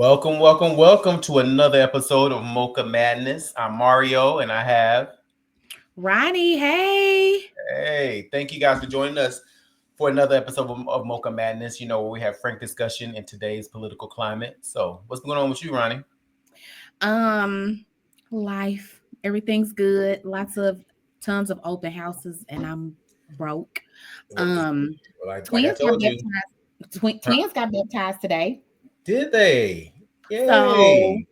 Welcome, welcome, welcome to another episode of Mocha Madness. I'm Mario, and I have Ronnie. Hey, thank you guys for joining us for another episode of Mocha Madness. You know, where we have frank discussion in today's political climate. So, what's going on with you, Ronnie? Life, everything's good. Tons of open houses, and I'm broke. Like I told you, Twins got baptized today. Did they? Yay!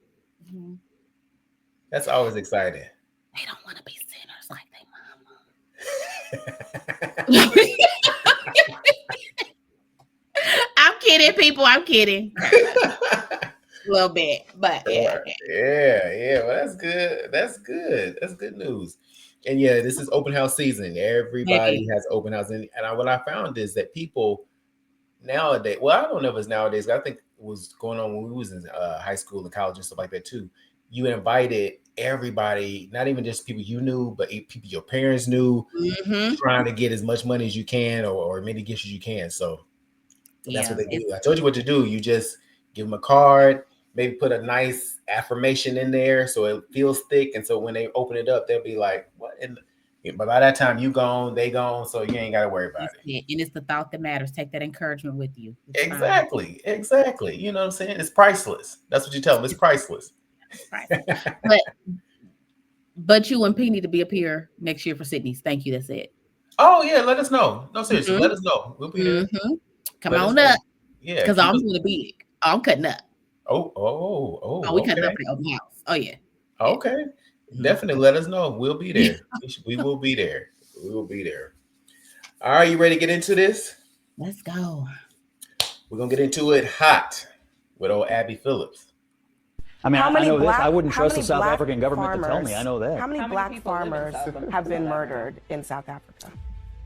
So That's always exciting. They don't want to be sinners like they mama. I'm kidding, people. I'm kidding. A little bit, but yeah. Well, that's good. That's good news. And yeah, this is open house season. Everybody has open house, and what I found is that people nowadays, well, I don't know if it's nowadays, I think it was going on when we was in high school and college and stuff like that too. You invited everybody, not even just people you knew, but people your parents knew, trying to get as much money as you can or many gifts as you can. So that's what they do. I told you what to do. You just give them a card, maybe put a nice affirmation in there so it feels thick. And so when they open it up, they'll be like, what? But by that time, you gone, they gone, so you ain't got to worry about it. And it's the thought that matters. Take that encouragement with you. It's exactly. You know what I'm saying? It's priceless. That's what you tell them. It's priceless. But you and P need to be up here next year for Sydney's. Thank you. That's it. Oh yeah, let us know. No, seriously, let us know. We'll be there. Come on up. Yeah, because I'm gonna be big. I'm cutting up. Oh, we cutting up the open house. Oh yeah. Okay. Definitely let us know. We'll be there. We will be there. We will be there. All right, you ready to get into this? Let's go. We're gonna get into it hot with old Abby Phillips. I mean, I know this. I wouldn't trust the South African government to tell me. I know that. How many black farmers have been murdered in South Africa?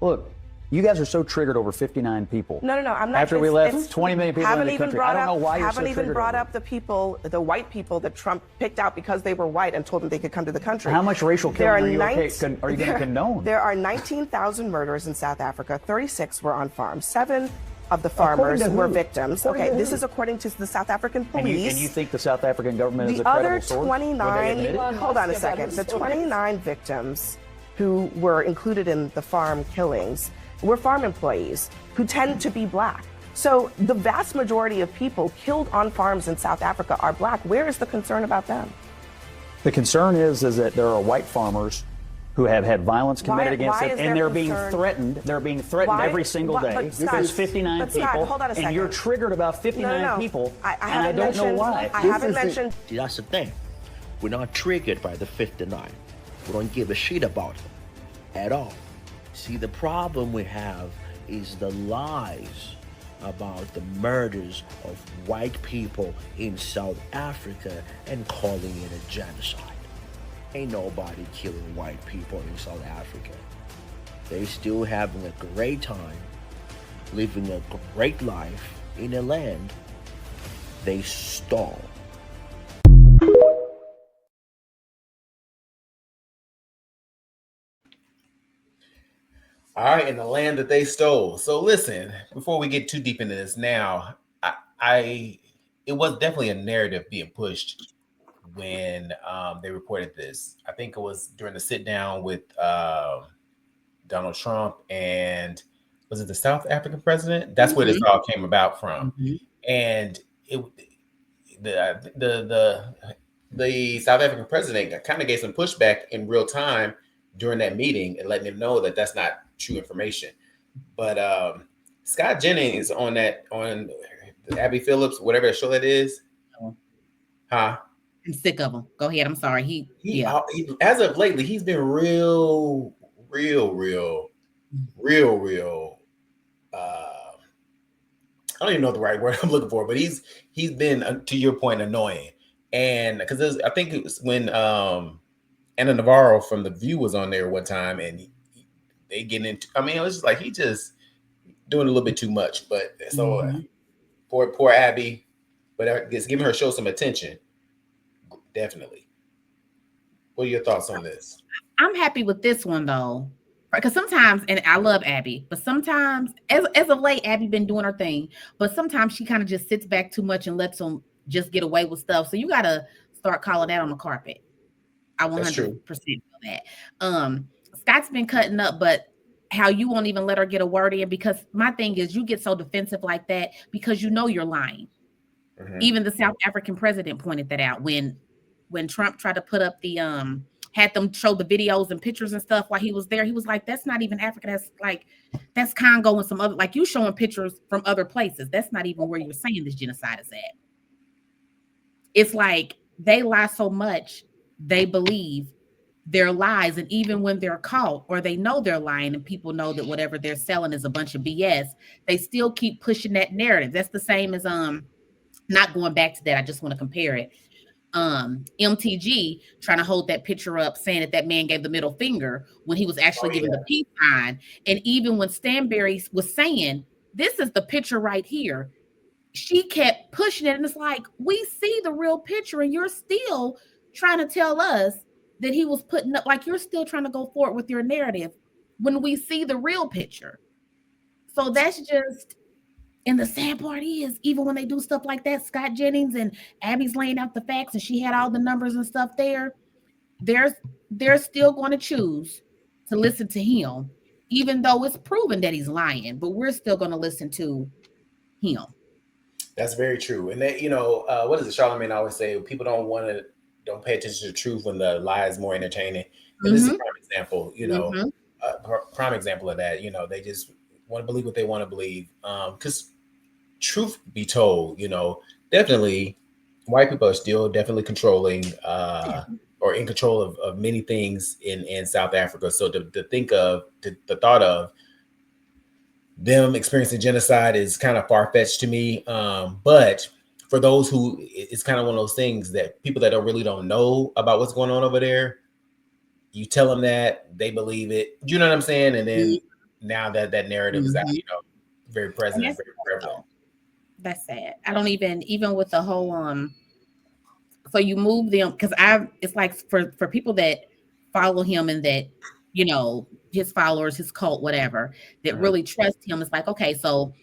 Look, you guys are so triggered over 59 people. No, I'm not. After we left, 20 million people in the country. I don't know why you're so triggered. Haven't even brought up the people, the white people that Trump picked out because they were white and told them they could come to the country. How much racial killing are you going to condone? There are 19,000 murders in South Africa. 36 were on farms. 7 of the farmers were victims. Okay, this is according to the South African police. And you think the South African government is a credible source? The other 29, hold on a second, the 29 victims who were included in the farm killings were farm employees who tend to be black. So the vast majority of people killed on farms in South Africa are black. Where is the concern about them? The concern is that there are white farmers who have had violence committed against them, and they're being threatened. They're being threatened every single day. There's 59 people, hold on a second. And you're triggered about 59 people, and I don't know why. I haven't mentioned. See, that's the thing. We're not triggered by the 59. We don't give a shit about them at all. See, the problem we have is the lies about the murders of white people in South Africa and calling it a genocide. Ain't nobody killing white people in South Africa. They still having a great time, living a great life in a land they stole. All right, in the land that they stole. So listen, before we get too deep into this now, it was definitely a narrative being pushed when they reported this. I think it was during the sit down with Donald Trump and was it the South African president? That's where this all came about from. And the South African president kind of gave some pushback in real time during that meeting and letting them know that that's not true information. But Scott Jennings on Abby Phillips, whatever the show that is, I'm sick of him. Go ahead. I'm sorry. He as of lately, he's been real. I don't even know the right word I'm looking for, but he's been, to your point, annoying. And because I think it was when Anna Navarro from The View was on there one time, and they get into. I mean, it was just like he just doing a little bit too much. But so poor Abby, but just giving her show some attention. Definitely. What are your thoughts on this? I'm happy with this one though, because sometimes, and I love Abby, but sometimes, as of late, Abby been doing her thing, but sometimes she kind of just sits back too much and lets them just get away with stuff. So you got to start calling that on the carpet. I 100% feel that. Scott's been cutting up, but how you won't even let her get a word in, because my thing is you get so defensive like that because you know you're lying. Even the South African president pointed that out when Trump tried to put up the had them show the videos and pictures and stuff while he was there. He was like, that's not even Africa. That's like, that's Congo and some other, like you showing pictures from other places. That's not even where you're saying this genocide is at. It's like they lie so much, they believe their lies. And even when they're caught or they know they're lying and people know that whatever they're selling is a bunch of BS, they still keep pushing that narrative. That's the same as, not going back to that, I just want to compare it. MTG trying to hold that picture up saying that man gave the middle finger when he was actually giving the peace sign. And even when Stanberry was saying, this is the picture right here, she kept pushing it. And it's like, we see the real picture and you're still trying to tell us that he was putting up, like you're still trying to go forward with your narrative when we see the real picture. So that's just, and the sad part is, even when they do stuff like that, Scott Jennings and Abby's laying out the facts and she had all the numbers and stuff there, they're still going to choose to listen to him, even though it's proven that he's lying, but we're still going to listen to him. That's very true. And that, what is it? Charlamagne always say, people don't pay attention to the truth when the lie is more entertaining. And this is a prime example, prime example of that. They just want to believe what they want to believe. Because truth be told, definitely white people are still definitely controlling or in control of many things in South Africa. So the thought of them experiencing genocide is kind of far-fetched to me. But for those who, it's kind of one of those things that people that really don't know about what's going on over there, you tell them that, they believe it. You know what I'm saying? And then now that narrative is out, very present and very prevalent. That's sad. I don't even with the whole so you move them, because it's like for people that follow him and that his followers, his cult, whatever, that really trust him, it's like, okay, so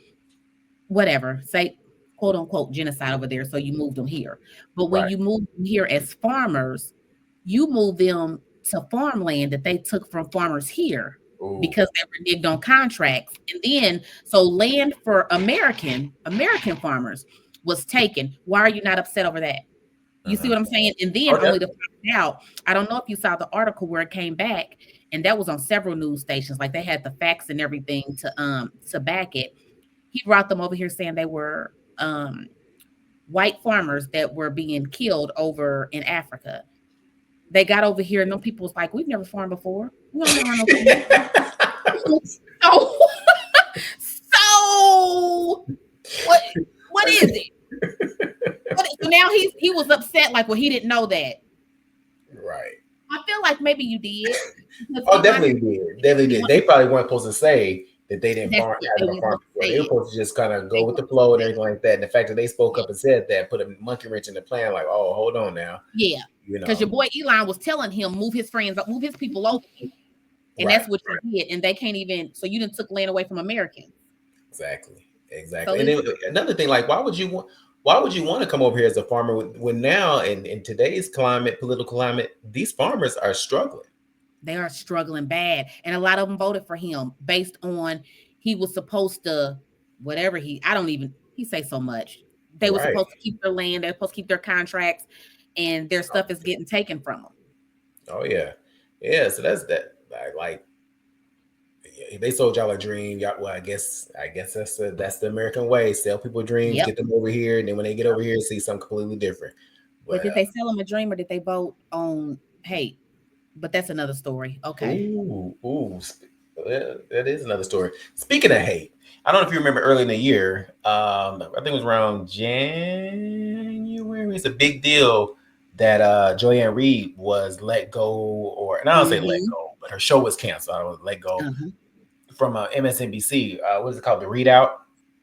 whatever, say quote unquote genocide over there, so you move them here. But when you move them here as farmers, you move them to farmland that they took from farmers here. Ooh. Because they were rigged on contracts. And then so land for American farmers was taken. Why are you not upset over that? You see what I'm saying? And then only to find out, I don't know if you saw the article where it came back, and that was on several news stations, like they had the facts and everything to back it. He brought them over here saying they were white farmers that were being killed over in Africa. They got over here and them people was like, we've never farmed before. We don't know no so what is it? So now he was upset, like, well, he didn't know that. Right. I feel like maybe you did. Oh, definitely did. They probably weren't supposed to say that they didn't farm before. They were supposed to just kind of go with the flow and everything like that. And the fact that they spoke up and said that put a monkey wrench in the plan, like, oh, hold on now. Yeah. Because your boy Elon was telling him, move his friends up, move his people over. And that's what you did. And they can't even, so you done took land away from Americans. Exactly. So and then another thing, like, why would you want to come over here as a farmer when now in today's political climate, these farmers are struggling. They are struggling bad. And a lot of them voted for him based on he was supposed to, whatever he say so much. They were supposed to keep their land. They're supposed to keep their contracts, and their stuff is getting taken from them. Oh, yeah. Yeah, so that's that. Like, they sold y'all a dream. Well, I guess that's the American way. Sell people dreams, get them over here, and then when they get over here, see something completely different. But did they sell them a dream, or did they vote on hate? But that's another story. Okay. Ooh, that is another story. Speaking of hate, I don't know if you remember early in the year. I think it was around January. It's a big deal that Joanne Reed was let go, and I don't say let go, but her show was canceled. I was let go from MSNBC. What is it called? The Readout.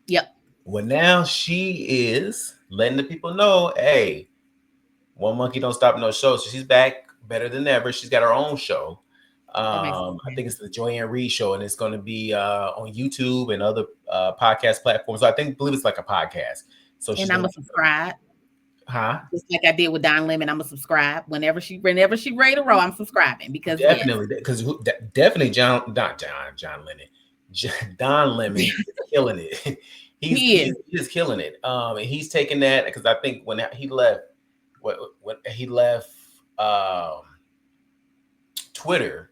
Yep. Well, now she is letting the people know, hey, one monkey don't stop no show. So she's back better than ever. She's got her own show. I think it's the Joanne Reed Show, and it's going to be on YouTube and other podcast platforms. So I believe it's like a podcast. So and I'm a subscribe. Huh? Just like I did with Don Lemon, I'm gonna subscribe whenever she ready to roll. I'm subscribing because definitely, because definitely John Lennon, Don Lemon is killing it. He's killing it. And he's taking that because I think when he left, when he left Twitter,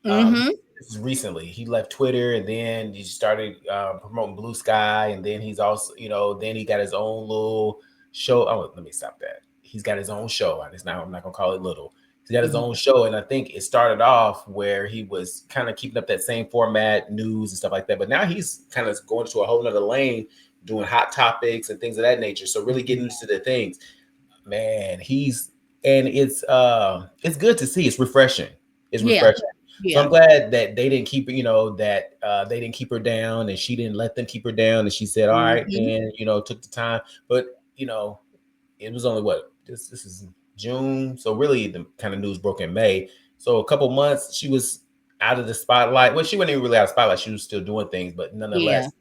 this is recently. He left Twitter and then he started promoting Blue Sky, and then he's also, then he got his own little show. Oh, let me stop that. He's got his own show. I'm not gonna call it little. He's got his own show, and I think it started off where he was kind of keeping up that same format, news and stuff like that. But now he's kind of going to a whole nother lane, doing hot topics and things of that nature. So really getting into the things, man. It's good to see. It's refreshing. It's refreshing. Yeah. So I'm glad that they didn't keep, they didn't keep her down, and she didn't let them keep her down. And she said, all right, and, took the time. But, it was only this is June. So really the kind of news broke in May. So a couple months she was out of the spotlight. Well, she wasn't even really out of the spotlight. She was still doing things, but nonetheless,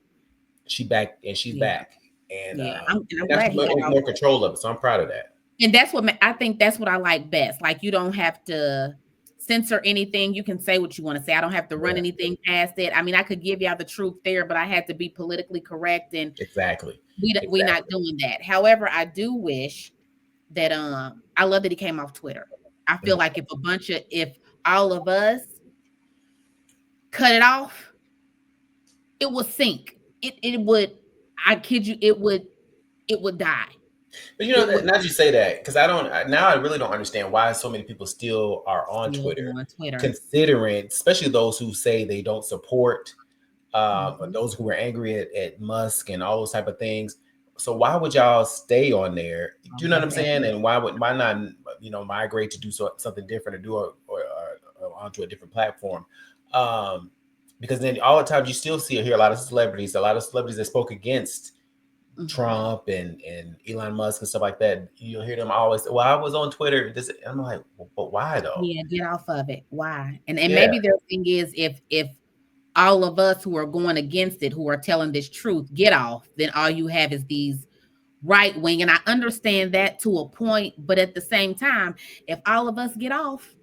she's back. And I'm glad he got more control of it. So I'm proud of that. And that's what I think. That's what I like best. Like, you don't have to censor anything. You can say what you want to say. I don't have to run anything past it. I mean, I could give y'all the truth there, but I had to be politically correct. And we're not doing that. However, I do wish that I love that he came off Twitter. I feel like if all of us cut it off, it would sink. It would. I kid you, it would die. But now you say that, because I really don't understand why so many people still are on Twitter, considering, especially those who say they don't support, those who are angry at Musk and all those type of things. So why would y'all stay on there? Do you know what I'm saying? And why not, migrate to do something different, or do or onto a different platform? Because then all the time you still see or hear a lot of celebrities that spoke against Trump and Elon Musk and stuff like that. You'll hear them always, well, I was on Twitter. I'm like, but why though? Yeah, get off of it. Why? And maybe their thing is, if all of us who are going against it, who are telling this truth, get off, then all you have is these right wing. And I understand that to a point, but at the same time, if all of us get off,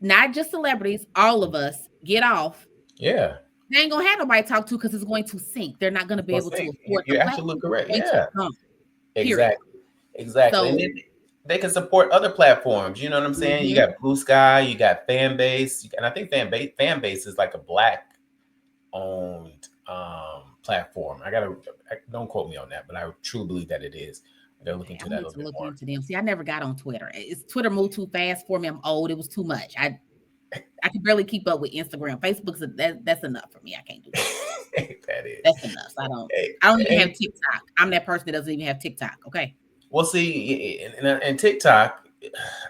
not just celebrities, all of us get off. Yeah. They ain't gonna have nobody to talk to, because it's going to sink. They're not going to be able to afford. You're absolutely correct. Yeah, exactly. So, and then they can support other platforms. You know what I'm saying? You got Blue Sky, you got Fanbase, and I think Fanbase is like a Black-owned platform. Don't quote me on that, but I truly believe that it is. They're looking into that a little bit more. Into them. See, I never got on Twitter. Twitter moved too fast for me. I'm old. It was too much. I can barely keep up with Instagram. Facebook's that's enough for me. I can't do that. That's enough. I don't even have TikTok. I'm that person that doesn't even have TikTok. Okay. Well, see, and TikTok,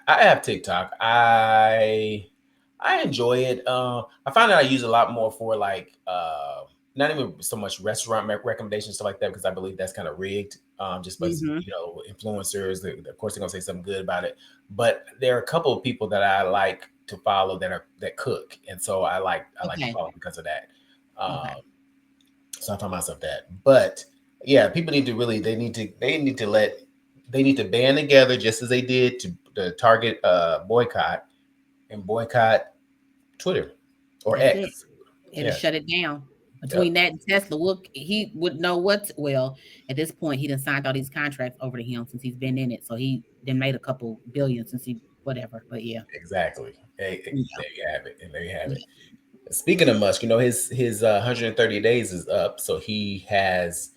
I have TikTok. I enjoy it. I find that I use it a lot more for like not even so much restaurant recommendations, stuff like that, because I believe that's kind of rigged. Just because influencers, of course, they're gonna say something good about it. But there are a couple of people that I like to follow that cook, and so I like to follow because of that. So I find myself that. But yeah, people need to they need to band together, just as they did to target boycott Twitter or X. It'll shut it down. Between that and Tesla, he would know well, at this point, he done signed all these contracts over to him since he's been in it. So he then made a couple billion since whatever. But yeah. Exactly. There you have it. And there you have it. Speaking of Musk, his 130 days is up. So he has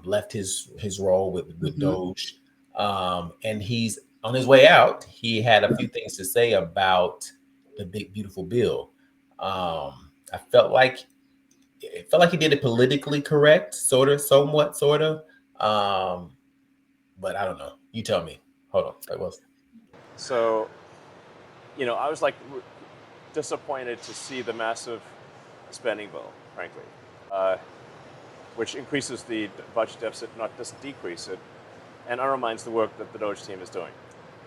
left his role with Doge. And he's on his way out. He had a few things to say about the big, beautiful bill. I felt like he did it politically correct, somewhat. But I don't know. You tell me. Hold on. What was? So, I was like disappointed to see the massive spending bill, frankly, which increases the budget deficit, not just decrease it, and undermines the work that the Doge team is doing.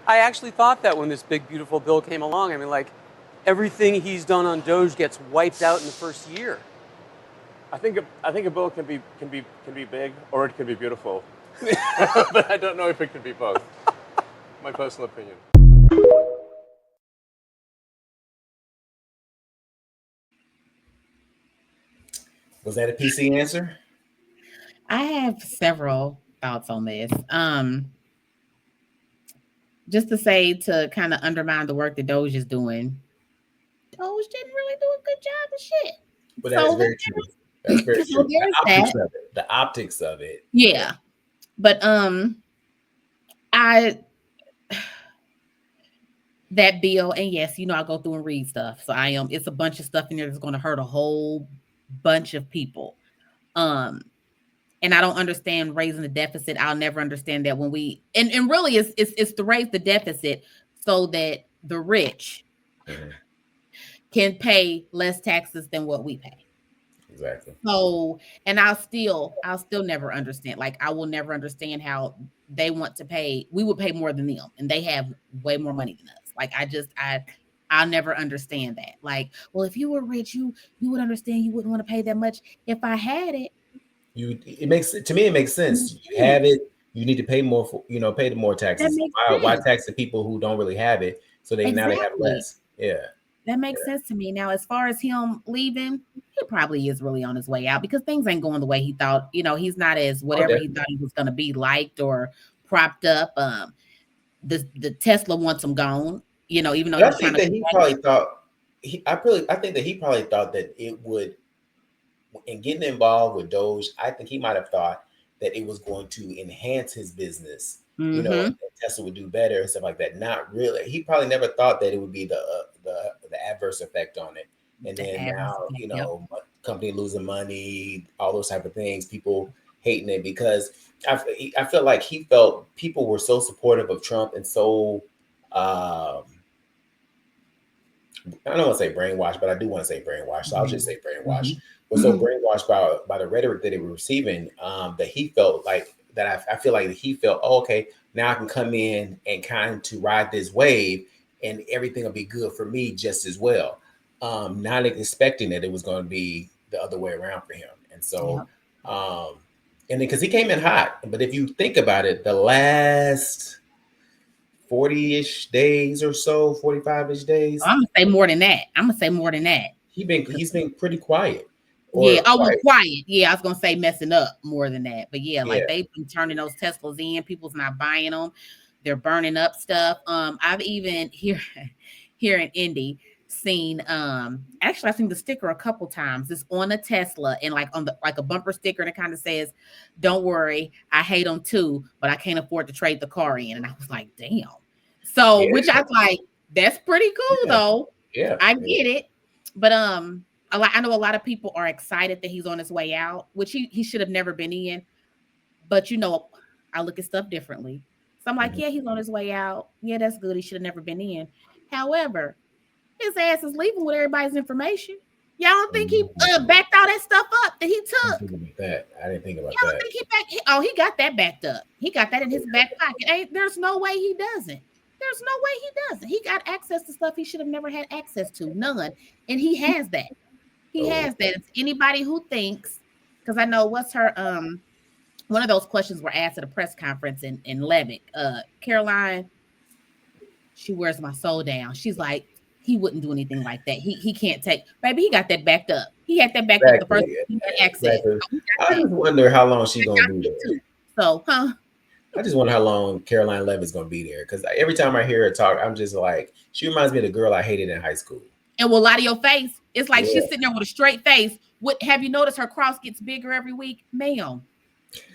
I actually thought that when this big, beautiful bill came along. I mean, like, everything he's done on Doge gets wiped out in the first year. I think a bill can be big, or it can be beautiful. But I don't know if it could be both. My personal opinion. Was that a PC answer? I have several thoughts on this. Just to say, to kind of undermine the work that Doge is doing, Doge didn't really do a good job of shit. But that is very true. That's very true. The optics of it. Yeah. But that bill, and yes, I go through and read stuff. So it's a bunch of stuff in there that's going to hurt a whole bunch of people. And I don't understand raising the deficit. I'll never understand that when we and really it's to raise the deficit so that the rich can pay less taxes than what we pay. Exactly. So, and I'll still never understand. Like, I will never understand how they want to pay. We would pay more than them, and they have way more money than us. Like, I'll never understand that. Like, well, if you were rich, you would understand. You wouldn't want to pay that much. If I had it, it makes sense. You have it, you need to pay more for, pay the more taxes. Why tax the people who don't really have it? So now they have less. Yeah. That makes sense to me. Now, as far as him leaving, he probably is really on his way out because things ain't going the way he thought. He's not as whatever he thought he was going to be liked or propped up. The Tesla wants him gone. Even though I think that he probably thought I think that he probably thought that it would. In getting involved with Doge, I think he might have thought that it was going to enhance his business. That Tesla would do better and stuff like that. Not really. He probably never thought that it would be the adverse effect on it. And then now, company losing money, all those type of things, people hating it because I feel like he felt people were so supportive of Trump and so I don't want to say brainwashed, but I do want to say brainwashed. So I'll just say brainwashed. Was so brainwashed by the rhetoric that they were receiving that he felt like that. I feel like he felt, okay, now I can come in and kind of to ride this wave and everything will be good for me just as well. Not expecting that it was going to be the other way around for him. And so, and then because he came in hot, but if you think about it, the last 40-ish days or so, 45-ish days. I'm gonna say more than that. He's been pretty quiet. Quiet. Yeah, I was gonna say messing up more than that, but like they've been turning those Teslas in. People's not buying them. They're burning up stuff. I've even here in Indy seen actually I've seen the sticker a couple times. It's on a Tesla and like on a bumper sticker, and it kind of says, "Don't worry, I hate them too, but I can't afford to trade the car in." And I was like, damn. So which I was like, that's pretty cool though. Yeah, I get it. But I know a lot of people are excited that he's on his way out, which he should have never been in. But I look at stuff differently. So I'm like, yeah, he's on his way out. Yeah, that's good. He should have never been in. However, his ass is leaving with everybody's information. Y'all don't think he backed all that stuff up that he took? I didn't think about that. Y'all don't think he got that backed up. He got that in his back pocket. There's no way he doesn't. He got access to stuff he should have never had access to. None. And he has that. He has that. It's anybody who thinks, because I know what's her one of those questions were asked at a press conference in Levick. Caroline, she wears my soul down. She's like, he wouldn't do anything like that. He can't take, baby, he got that backed up. He had that backed up the first time he had access. So I just wonder how long she's gonna be there. So, I just wonder how long Caroline Levitt's gonna be there. Because every time I hear her talk, I'm just like, she reminds me of the girl I hated in high school. And will lie to your face. It's like she's sitting there with a straight face. Have you noticed her cross gets bigger every week? Ma'am,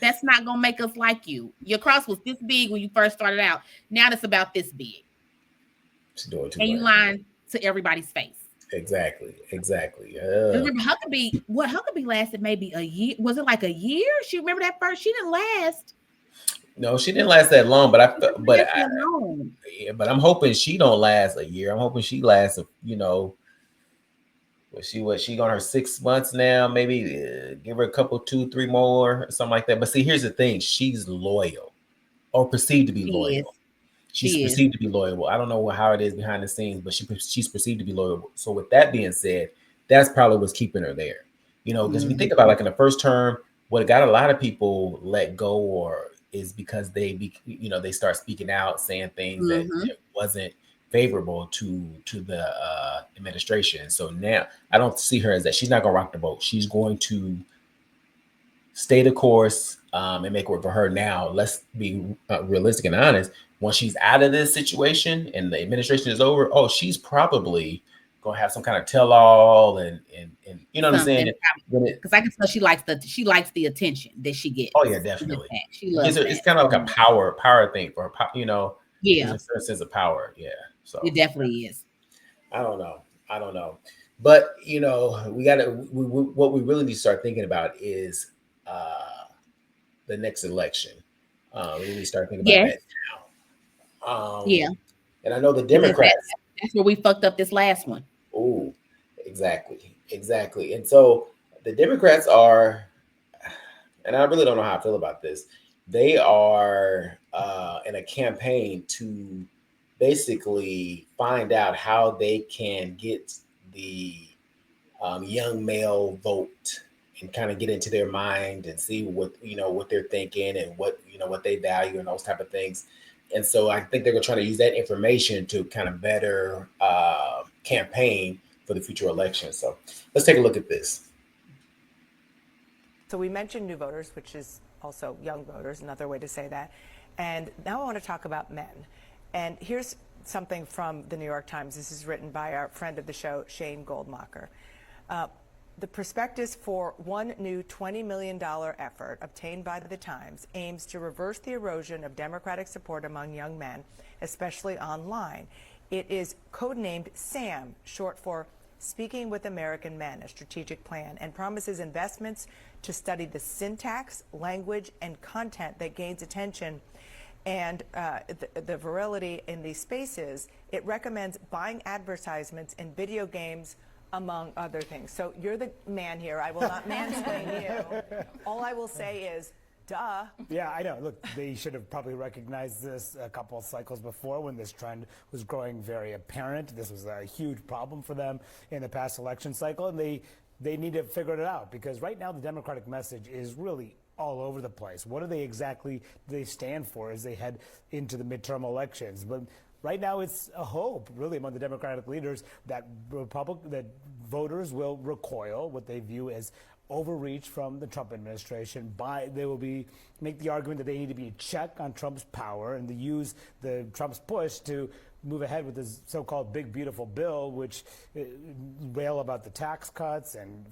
that's not gonna make us like you. Your cross was this big when you first started out. Now it's about this big. She's doing too much. And you lying to everybody's face. Exactly. Remember, Huckabee lasted maybe a year. Was it like a year? She remember that first? She didn't last. No, she didn't last that long. But I'm hoping she don't last a year. I'm hoping she lasts. She on her 6 months now? Maybe give her a couple, 2-3 more, something like that. But see, here's the thing: she's loyal, or perceived to be loyal. She's perceived to be loyal. I don't know how it is behind the scenes, but she's perceived to be loyal. So with that being said, that's probably what's keeping her there. Because we think about like in the first term, what got a lot of people let go or is because they start speaking out, saying things Mhm. that wasn't favorable to the administration. So now I don't see her as that. She's not going to rock the boat. She's going to stay the course and make work for her. Now, let's be realistic and honest. Once she's out of this situation and the administration is over, she's probably gonna have some kind of tell-all and you know what I'm saying? Because I can tell she likes the attention that she gets. Oh yeah, definitely. She loves that. It's kind of like a power thing for her. Yeah, it's a certain sense of power. Yeah, so it definitely is. I don't know, but we got to. What we really need to start thinking about is the next election. We need to start thinking about that now. Yeah, and I know the Democrats. That's where we fucked up this last one. Oh, exactly. And so the Democrats are, and I really don't know how I feel about this. They are in a campaign to basically find out how they can get the young male vote and kind of get into their mind and see what they're thinking and what they value and those type of things. And so I think they're going to try to use that information to kind of better campaign for the future election. So let's take a look at this. So we mentioned new voters, which is also young voters, another way to say that. And now I want to talk about men. And here's something from the New York Times. This is written by our friend of the show, Shane Goldmacher. The prospectus for one new $20 million effort obtained by the Times aims to reverse the erosion of Democratic support among young men, especially online. It is codenamed SAM, short for Speaking with American Men, a strategic plan, and promises investments to study the syntax, language, and content that gains attention and the virility in these spaces. It recommends buying advertisements in video games, among other things. So you're the man here. I will not mansplain you. All I will say is, duh. Yeah, I know. Look, they should have probably recognized this a couple of cycles before when this trend was growing very apparent. This was a huge problem for them in the past election cycle, and they need to figure it out, because right now the Democratic message is really all over the place. What do they exactly stand for as they head into the midterm elections? But right now, it's a hope, really, among the Democratic leaders that voters will recoil what they view as overreach from the Trump administration. They will make the argument that they need to be a check on Trump's power and to use Trump's push to move ahead with this so-called big beautiful bill, which rail about the tax cuts and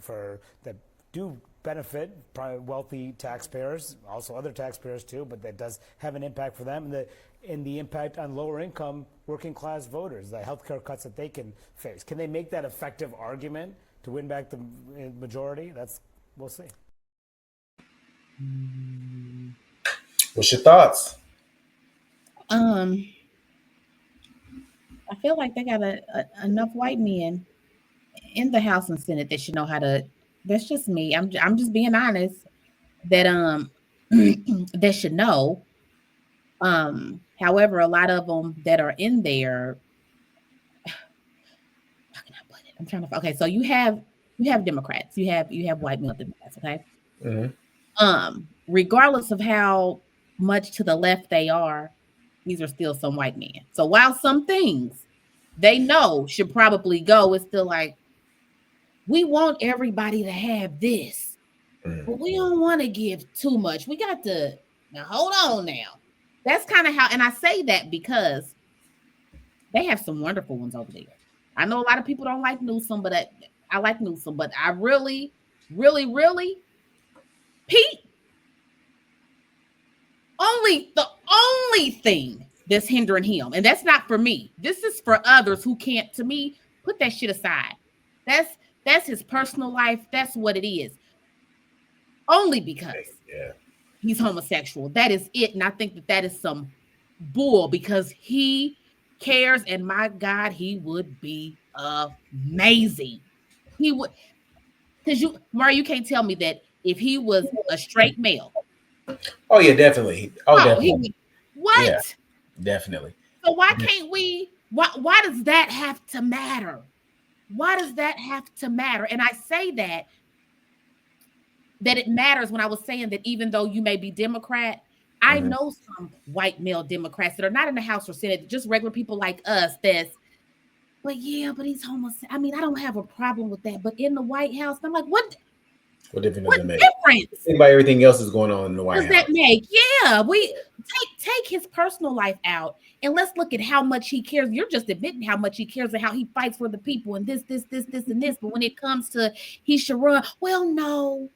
that do benefit wealthy taxpayers, also other taxpayers too, but that does have an impact for them, and the impact on lower income working class voters, the healthcare cuts that they can face. Can they make that effective argument to win back the majority? We'll see. What's your thoughts? I feel like they got enough white men in the House and Senate that should know how to. That's just me. I'm just being honest. That that should know. However, a lot of them that are in there. How can I put it? I'm trying to. Okay, so you have Democrats. You have white male Democrats. Okay. Mm-hmm. Regardless of how much to the left they are, these are still some white men. So while some things they know should probably go, it's still like, we want everybody to have this, but we don't want to give too much. We got to, now hold on now. That's kind of how, and I say that because they have some wonderful ones over there. I know a lot of people don't like Newsom, but I like Newsom, but I really, really, really, Pete, the only thing that's hindering him, and that's not for me. This is for others who can't, to me, put that shit aside. That's his personal life. That's what it is. Only because he's homosexual. That is it. And I think that is some bull, because he cares. And my God, he would be amazing. He would. Because Murray, you can't tell me that if he was a straight male. Oh, yeah, definitely. Definitely. What? Yeah, definitely. So why can't we? Why does that have to matter? Why does that have to matter? And I say that it matters when I was saying that even though you may be Democrat, I know some white male Democrats that are not in the House or Senate, just regular people like us that's, but he's homosexual. I mean, I don't have a problem with that. But in the White House, I'm like, what difference what does it make? difference? Think about everything else that's going on in the White House. Does that make? Yeah, we take his personal life out and let's look at how much he cares. You're just admitting how much he cares and how he fights for the people and this, and this. But when it comes to he should run, well, no,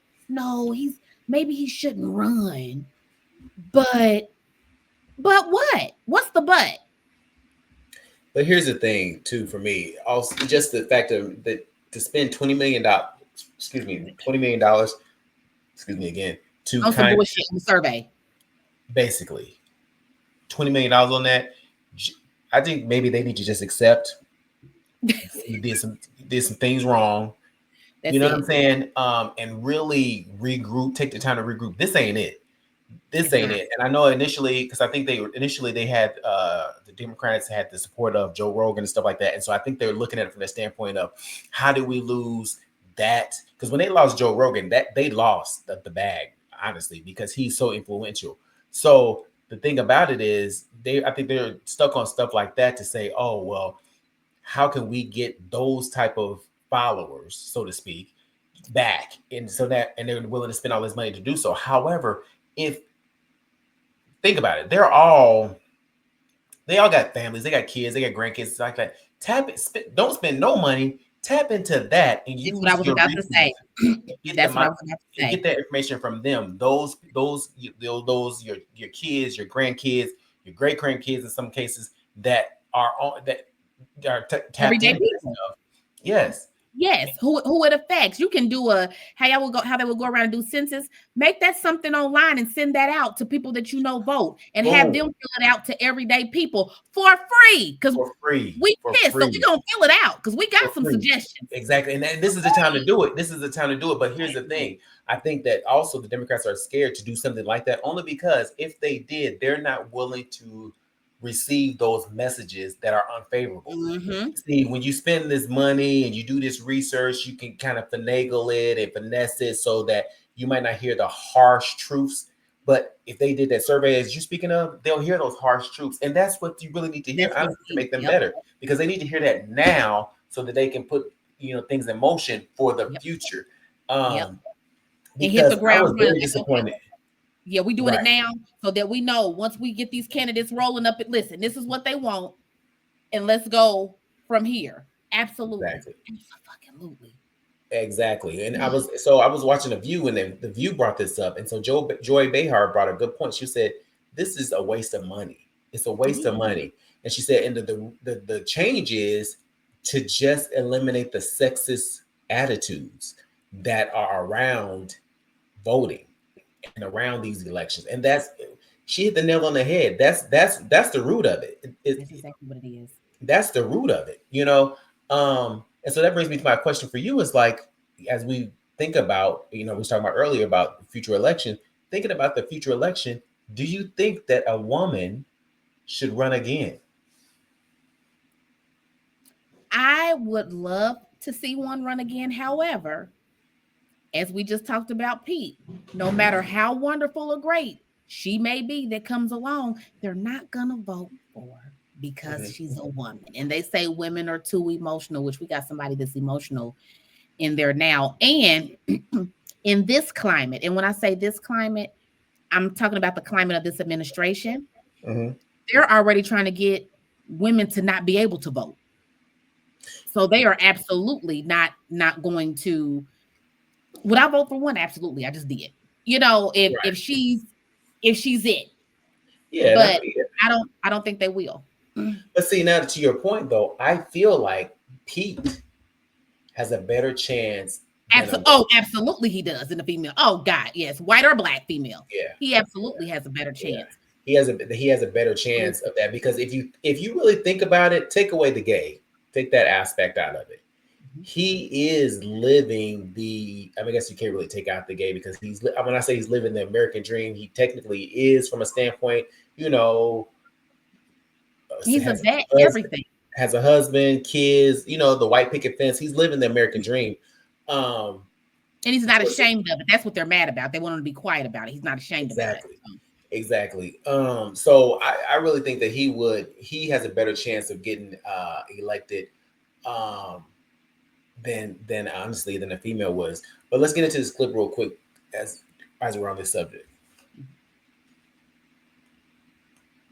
maybe he shouldn't run. But what? What's the but? But here's the thing, too, for me. Also, just the fact that to spend $20 million, $20 million, to on some bullshit in the survey. Basically, $20 million on that. I think maybe they need to just accept you did some things wrong. You know what I'm saying? And really regroup, take the time to regroup. This ain't it. This ain't it. And I know initially, because I think they had the Democrats had the support of Joe Rogan and stuff like that. And so I think they're looking at it from the standpoint of how do we lose that? Because when they lost Joe Rogan, that they lost the bag, honestly, because he's so influential. So the thing about it is I think they're stuck on stuff like that to say, oh, well, how can we get those type of followers, so to speak, back? And they're willing to spend all this money to do so. However, think about it, they all got families, they got kids, they got grandkids, like that. Don't spend no money. Tap into that and use what I was about to say. That's what I was about to say. Get that information from them. Those your kids, your grandkids, your great grandkids in some cases that are tapped everyday into people. Stuff. Yes. Yes, who it affects. You can do how they will go around and do census. Make that something online and send that out to people that you know vote, and have them fill it out to everyday people for free. Because we pissed, so we gonna fill it out because we got some suggestions. Exactly, and this is the time to do it. This is the time to do it. But here's the thing: I think that also the Democrats are scared to do something like that, only because if they did, they're not willing to receive those messages that are unfavorable. See, when you spend this money and you do this research, you can kind of finagle it and finesse it so that you might not hear the harsh truths. But if they did that survey as you're speaking of, they'll hear those harsh truths. And that's what you really need to hear to make them better, because they need to hear that now so that they can put things in motion for the future. And hit the ground. I was very disappointed. Yeah, we doing it now so that we know once we get these candidates rolling up, listen, this is what they want, and let's go from here. Absolutely. Exactly. And I was watching The View, and then The View brought this up. And so Joy Behar brought a good point. She said, this is a waste of money. It's a waste of money. And she said, and the change is to just eliminate the sexist attitudes that are around voting and around these elections. And she hit the nail on the head. That's the root of it. That's exactly what it is. That's the root of it, and so that brings me to my question for you is, like, as we think about, we were talking about earlier about future election, thinking about the future election, do you think that a woman should run again? I would love to see one run again. However, as we just talked about Pete, no matter how wonderful or great she may be that comes along, they're not going to vote for her because she's a woman. And they say women are too emotional, which we got somebody that's emotional in there now. And in this climate, and when I say this climate, I'm talking about the climate of this administration. They're already trying to get women to not be able to vote. So they are absolutely not going to. Would I vote for one? Absolutely. I just did. If she's it. Yeah. But I don't think they will. But see, now to your point though, I feel like Pete has a better chance. Absolutely he does in the female. Oh God, yes. White or black female. Yeah. He absolutely has a better chance. Yeah. He has a better chance of that, because if you really think about it, take away the gay, take that aspect out of it. He is living I guess you can't really take out the gay, because when I say he's living the American dream, he technically is, from a standpoint, he's a vet, everything. Has a husband, kids, the white picket fence. He's living the American dream. And he's not ashamed of it. That's what they're mad about. They want him to be quiet about it. He's not ashamed of it. Exactly. So I really think that he has a better chance of getting elected um than honestly than a female was. But let's get into this clip real quick as we're on this subject.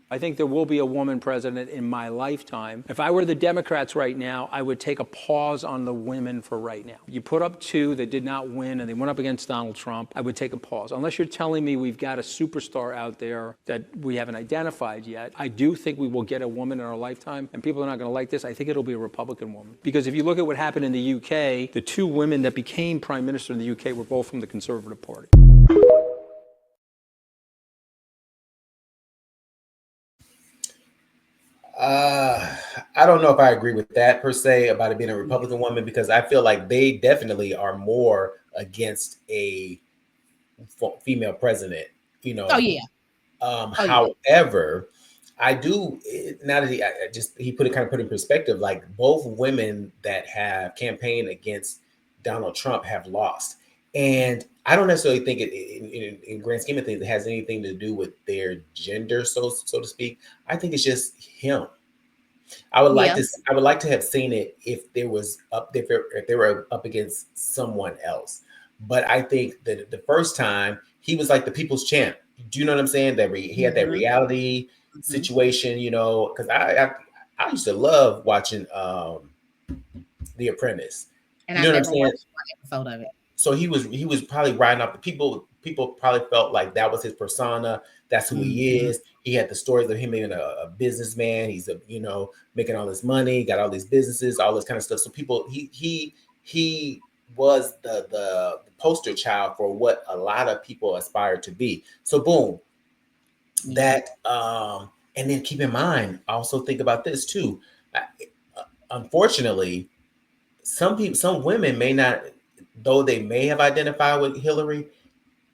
I think there will be a woman president in my lifetime. If I were the Democrats right now, I would take a pause on the women for right now. You put up two that did not win and they went up against Donald Trump, I would take a pause. Unless you're telling me we've got a superstar out there that we haven't identified yet, I do think we will get a woman in our lifetime, and people are not going to like this. I think it'll be a Republican woman. Because if you look at what happened in the UK, the two women that became prime minister in the UK were both from the Conservative Party. I don't know if I agree with that per se about it being a Republican woman, because I feel like they definitely are more against a female president, you know. Oh yeah. However, I do now that he put it in perspective, like both women that have campaigned against Donald Trump have lost. And I don't necessarily think it in grand scheme of things, it has anything to do with their gender, so to speak. I think it's just him. I would like to have seen it if there was if they were up against someone else. But I think that the first time he was like the people's champ. Do you know what I'm saying? That he had that reality situation, you know, because I used to love watching The Apprentice. And you know I what I'm never saying? watched one episode of it. So he was probably riding up the people. People probably felt like that was his persona. That's who he is. He had the stories of him being a businessman. He's making all this money, got all these businesses, all this kind of stuff. So people, he was the poster child for what a lot of people aspire to be. So boom, that and then keep in mind, also think about this too. Unfortunately, some women may not, though they may have identified with Hillary,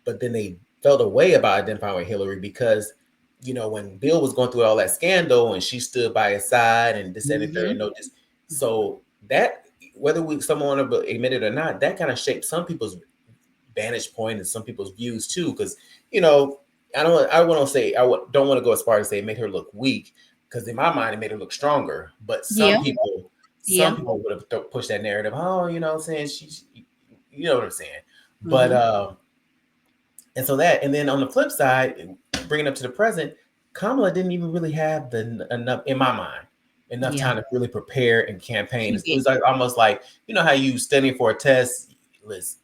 but then they felt a way about identifying with Hillary because, when Bill was going through all that scandal and she stood by his side and this, that, and third, so that, whether someone admit it or not, that kind of shaped some people's vantage point and some people's views too. Because, I don't want to go as far as say it made her look weak, because in my mind it made her look stronger. But some people would have pushed that narrative. Oh, saying she's, you know what I'm saying. But and so that, and then on the flip side, bringing up to the present, Kamala didn't even really have enough, in my mind, time to really prepare and campaign. It was like almost like, how you studying for a test, Liz,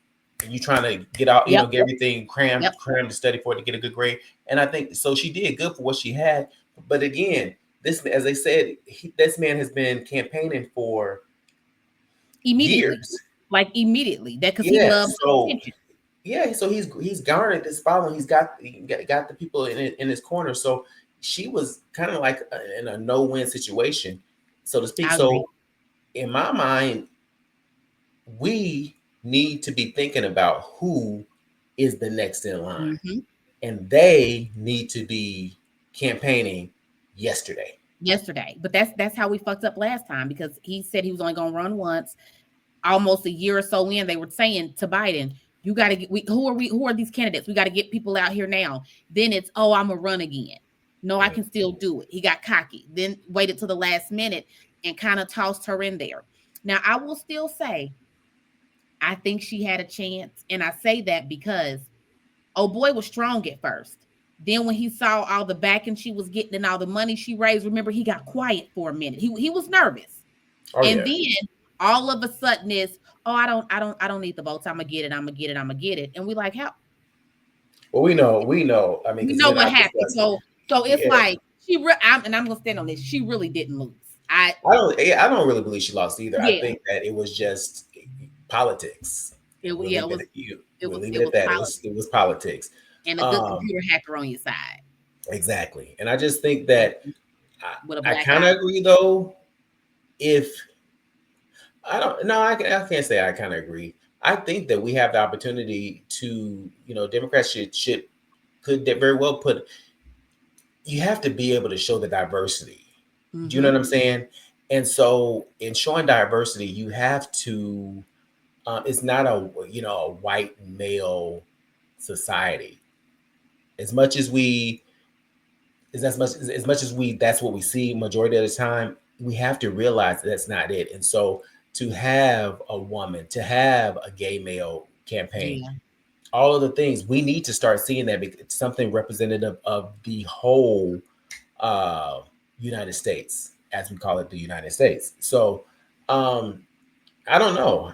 and you trying to get out, get everything crammed to study for it to get a good grade. And I think so she did good for what she had. But again, this, as they said, this man has been campaigning for years. Immediately. That because he loves attention. Yeah, so he's garnered this following. He's got the people in his corner. So she was kind of like in a no-win situation, so to speak. So in my mind, we need to be thinking about who is the next in line, and they need to be campaigning yesterday. But that's how we fucked up last time, because he said he was only going to run once. Almost a year or so in, they were saying to Biden, you got to get, who are these candidates? We got to get people out here now. Then it's, oh, I'm going to run again. No, I can still do it. He got cocky, then waited till the last minute and kind of tossed her in there. Now, I will still say, I think she had a chance. And I say that because, oh boy, was strong at first. Then when he saw all the backing she was getting and all the money she raised, remember, he got quiet for a minute. He was nervous. Then all of a sudden is, oh, I don't need the votes. I'm gonna get it. And we like, how? Well, we know. I mean, we know what happened. So it's like and I'm gonna stand on this. She really didn't lose. I don't really believe she lost either. I think that it was just politics. It was politics. And a good computer hacker on your side. Exactly. And I just think that I kind of agree, though. I can't say I kind of agree. I think that we have the opportunity to, Democrats could very well put, you have to be able to show the diversity. Do you know what I'm saying? And so in showing diversity, you have to, it's not a white male society. As much as we is as much as that's what we see majority of the time. We have to realize that's not it. And so to have a woman, to have a gay male campaign, all of the things, we need to start seeing that because it's something representative of the whole United States, as we call it, the United States. So I don't know.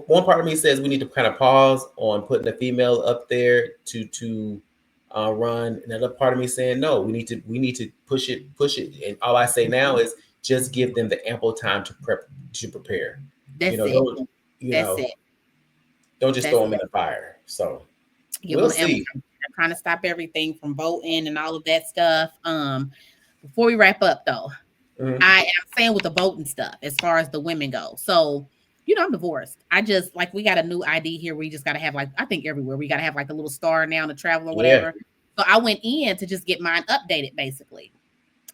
One part of me says we need to kind of pause on putting a female up there to run. Another part of me saying no. We need to push it. And all I say now is just give them the ample time to prepare. That's it. That's it. Don't just throw them in the fire. So we'll see. I'm trying to stop everything from voting and all of that stuff. Before we wrap up, though. I am saying with the voting stuff as far as the women go. So, I'm divorced. I just we got a new ID here where you just got to have I think everywhere we got to have a little star now to travel or whatever. So I went in to just get mine updated basically.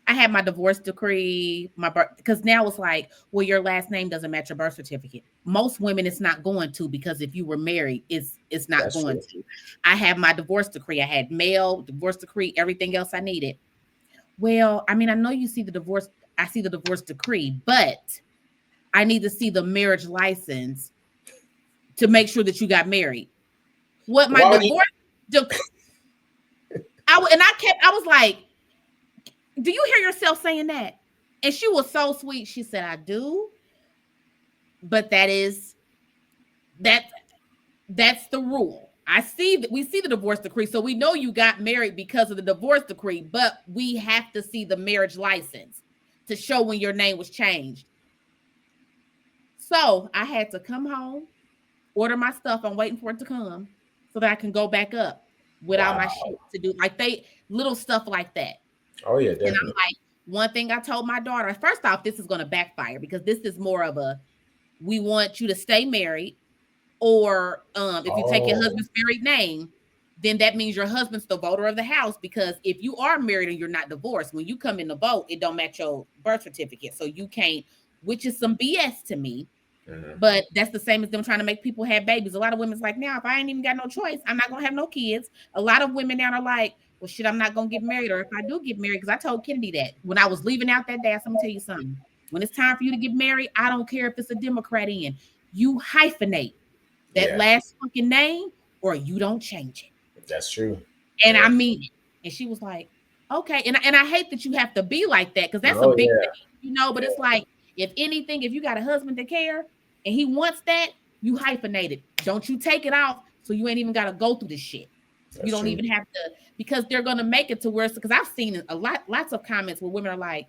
I had my divorce decree, because now it's well, your last name doesn't match your birth certificate. Most women it's not going to, because if you were married, it's not That's going true. To. I had my divorce decree. I had mail, divorce decree, everything else I needed. Well, I mean, I know you see the divorce. I see the divorce decree, but I need to see the marriage license to make sure that you got married. What my divorce decree? I was like, do you hear yourself saying that? And she was so sweet. She said, I do. But that's the rule. I see that we see the divorce decree. So we know you got married because of the divorce decree, but we have to see the marriage license to show when your name was changed. So I had to come home, order my stuff. I'm waiting for it to come so that I can go back up with all my shit to do. Little stuff like that. Oh, yeah, definitely. And I'm one thing I told my daughter, first off, this is going to backfire because this is more of we want you to stay married, or if you take your husband's married name, then that means your husband's the voter of the house, because if you are married and you're not divorced, when you come in to vote, it don't match your birth certificate. So you can't, which is some BS to me. But that's the same as them trying to make people have babies. A lot of women's now, if I ain't even got no choice, I'm not going to have no kids. A lot of women now are well, shit, I'm not going to get married. Or if I do get married, because I told Kennedy that when I was leaving out that day, I'm going to tell you something. When it's time for you to get married, I don't care if it's a Democrat in. You hyphenate that last fucking name, or you don't change it. That's true. And I mean it. And she was like, okay. And I hate that you have to be like that, because that's a big thing, but it's if anything, if you got a husband that care and he wants that, you hyphenate it. Don't you take it off, so you ain't even got to go through this shit. That's you don't even have to, because they're going to make it to worse. Because I've seen lots of comments where women are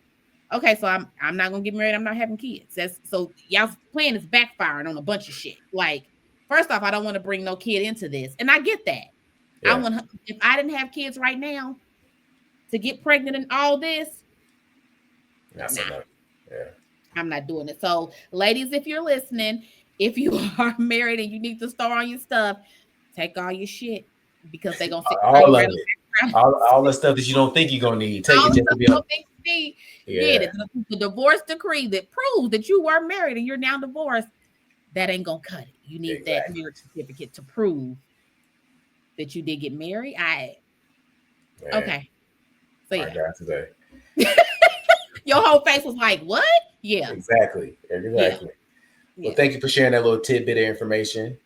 okay, so I'm not going to get married. I'm not having kids. So y'all's plan is backfiring on a bunch of shit. First off, I don't want to bring no kid into this. And I get that. Yeah. If I didn't have kids right now, to get pregnant and all this, that's enough. Yeah. I'm not doing it. So, ladies, if you're listening, if you are married and you need to store on your stuff, take all your shit, because they're gonna all of it. All the stuff that you don't think you're gonna need. Take it just to be on. Get it. The divorce decree that proves that you were married and you're now divorced, that ain't gonna cut it. You need that marriage certificate to prove that you did get married. Okay. So yeah. Today. Your whole face was what? Yeah. Exactly. Yeah. Well, thank you for sharing that little tidbit of information.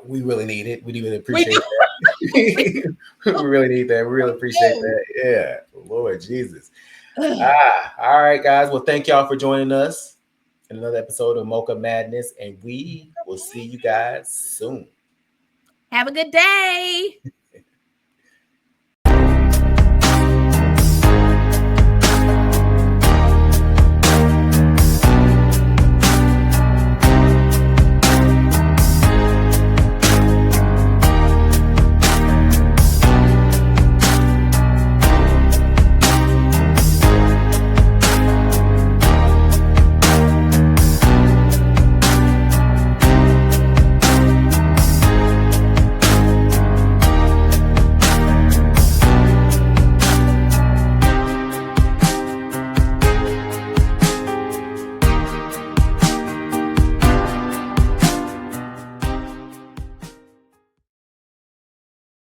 We really need it. We really appreciate that. We really need that. We really appreciate that. Yeah. Lord Jesus. All right, guys. Well, thank y'all for joining us in another episode of Mocha Madness, and we will see you guys soon. Have a good day.